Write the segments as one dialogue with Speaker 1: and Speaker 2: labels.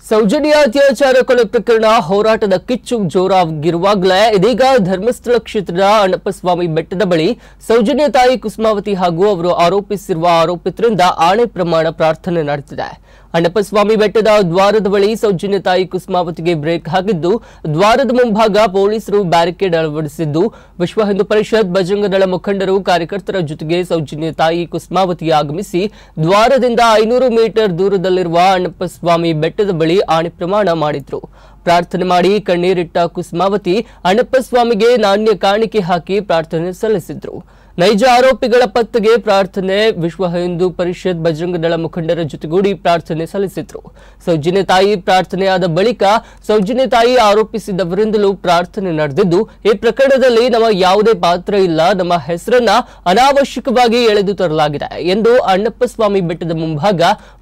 Speaker 1: ಸೌಜನ್ಯ ಅತ್ಯಾಚಾರ ಕೊಲೆ ಪ್ರಕರಣ ಹೋರಾಟದ ಕಿಚ್ಚು ಜೋರಾಗಿರುವಾಗಲೇ ಇದೀಗ ಧರ್ಮಸ್ಥಳ ಕ್ಷೇತ್ರದ ಅಣ್ಣಪ್ಪಸ್ವಾಮಿ ಬೆಟ್ಟದ ಬಳಿ ಸೌಜನ್ಯ ತಾಯಿ ಕುಸುಮಾವತಿ ಹಾಗೂ ಅವರು ಆರೋಪಿಸಿರುವ ಆರೋಪಿತರಿಂದ ಆಣೆ ಪ್ರಮಾಣ ಪ್ರಾರ್ಥನೆ ನಡೆದಿದೆ. ಅಣ್ಣಪ್ಪಸ್ವಾಮಿ ಬೆಟ್ಟದ ದ್ವಾರದ ಬಳಿ ಸೌಜನ್ಯ ತಾಯಿ ಕುಸುಮಾವತಿಗೆ ಬ್ರೇಕ್ ಹಾಕಿದ್ದು, ದ್ವಾರದ ಮುಂಭಾಗ ಪೊಲೀಸರು ಬ್ಯಾರಿಕೇಡ್ ಅಳವಡಿಸಿದ್ದು, ವಿಶ್ವ ಹಿಂದೂ ಪರಿಷತ್, ಬಜರಂಗ ದಳ ಮುಖಂಡರು, ಕಾರ್ಯಕರ್ತರ ಜೊತೆಗೆ ಸೌಜನ್ಯ ತಾಯಿ ಕುಸುಮಾವತಿ ಆಗಮಿಸಿ ದ್ವಾರದಿಂದ 500 ಮೀಟರ್ ದೂರದಲ್ಲಿರುವ ಅಣ್ಣಪ್ಪಸ್ವಾಮಿ ಬೆಟ್ಟದ ಬಳಿ ಆಣೆ ಪ್ರಮಾಣ ಮಾಡಿದ್ರು. ಪ್ರಾರ್ಥನೆ ಮಾಡಿ ಕಣ್ಣೀರಿಟ್ಟ ಕುಸುಮಾವತಿ ಅಣ್ಣಪ್ಪಸ್ವಾಮಿಗೆ ನಾಣ್ಯ ಕಾಣಿಕೆ ಹಾಕಿ ಪ್ರಾರ್ಥನೆ ಸಲ್ಲಿಸಿದ್ರು. ನೈಜ ಆರೋಪಿಗಳ ಪತ್ತೆಗೆ ಪ್ರಾರ್ಥನೆ ವಿಶ್ವ ಹಿಂದೂ ಪರಿಷತ್, ಬಜರಂಗ ದಳ ಮುಖಂಡರ ಜೊತೆಗೂಡಿ ಪ್ರಾರ್ಥನೆ ಸಲ್ಲಿಸಿದ್ರು. ಸೌಜನ್ಯ ತಾಯಿ ಪ್ರಾರ್ಥನೆಯಾದ ಬಳಿಕ ಸೌಜನ್ಯ ತಾಯಿ ಆರೋಪಿಸಿದವರಿಂದಲೂ ಪ್ರಾರ್ಥನೆ ನಡೆದಿದ್ದು, ಈ ಪ್ರಕರಣದಲ್ಲಿ ನಮ್ಮ ಯಾವುದೇ ಪಾತ್ರ ಇಲ್ಲ, ನಮ್ಮ ಹೆಸರನ್ನ ಅನಾವಶ್ಯಕವಾಗಿ ಎಳೆದು ತರಲಾಗಿದೆ ಎಂದು ಅಣ್ಣಪ್ಪಸ್ವಾಮಿ ಬೆಟ್ಟದ ಮುಂಭಾಗ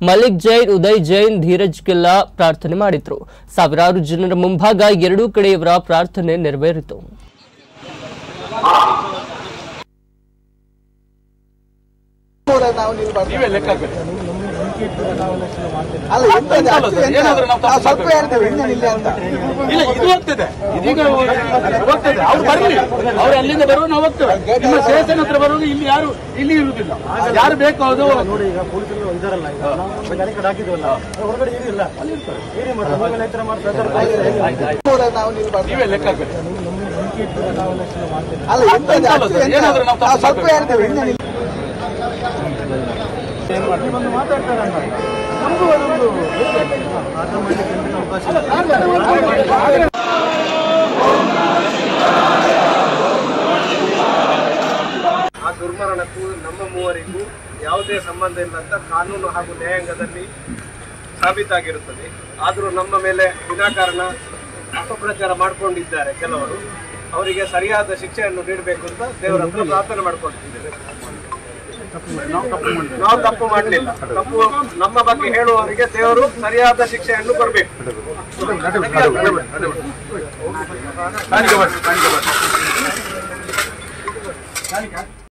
Speaker 1: ಮಲಿಕ್ ಜೈನ್, ಉದಯ್ ಜೈನ್, ಧೀರಜ್ ಗೆಲ್ಲಾ ಪ್ರಾರ್ಥನೆ ಮಾಡಿದ್ರು. ಸಾವಿರಾರು ಜನರ ಮುಂಭಾಗ ಎರಡೂ ಕಡೆಯವರ ಪ್ರಾರ್ಥನೆ ನೆರವೇರಿತು.
Speaker 2: ಅಲ್ಲಿಂದ ಬರುವ ನಾವು ಹೋಗ್ತೇವೆ. ನಿಮ್ಮ ಸ್ಟೇಷನ್ ಹತ್ರ ಬರುವುದು ಇಲ್ಲಿ ಯಾರು ಇಲ್ಲಿ ಇರುವುದಿಲ್ಲ. ಯಾರು ಬೇಕು ಅದು ನೋಡಿ. ಈಗ ಪೊಲೀಸರು ಇದಾರಲ್ಲ, ಹಾಕಿದ್ವಲ್ಲ ಹೊರಗಡೆ ಇರಿಲ್ಲ, ಅಲ್ಲಿ ನೀವೇ ಲೆಕ್ಕ ಹಾಕಬೇಕು.
Speaker 3: ಆ ದುರ್ಮರಣಕ್ಕೂ ನಮ್ಮ ಮೂವರಿಗೂ ಯಾವುದೇ ಸಂಬಂಧ ಇಲ್ಲ ಅಂತ ಕಾನೂನು ಹಾಗೂ ನ್ಯಾಯಾಂಗದಲ್ಲಿ ಸಾಬೀತಾಗಿರುತ್ತದೆ. ಆದರೂ ನಮ್ಮ ಮೇಲೆ ವಿನಾಕಾರಣ ಅಪಪ್ರಚಾರ ಮಾಡಿಕೊಂಡಿದ್ದಾರೆ ಕೆಲವರು. ಅವರಿಗೆ ಸರಿಯಾದ ಶಿಕ್ಷೆಯನ್ನು ನೀಡಬೇಕು ಅಂತ ದೇವರ ಹತ್ರ ಪ್ರಾರ್ಥನೆ ಮಾಡಿಕೊಂಡಿದ್ದೇವೆ. ನಾವು ತಪ್ಪು ಮಾಡಲಿಲ್ಲ. ತಪ್ಪು ನಮ್ಮ ಬಗ್ಗೆ ಹೇಳುವವರಿಗೆ ದೇವರು ಸರಿಯಾದ ಶಿಕ್ಷೆಯನ್ನು ಕೊಡಬೇಕು.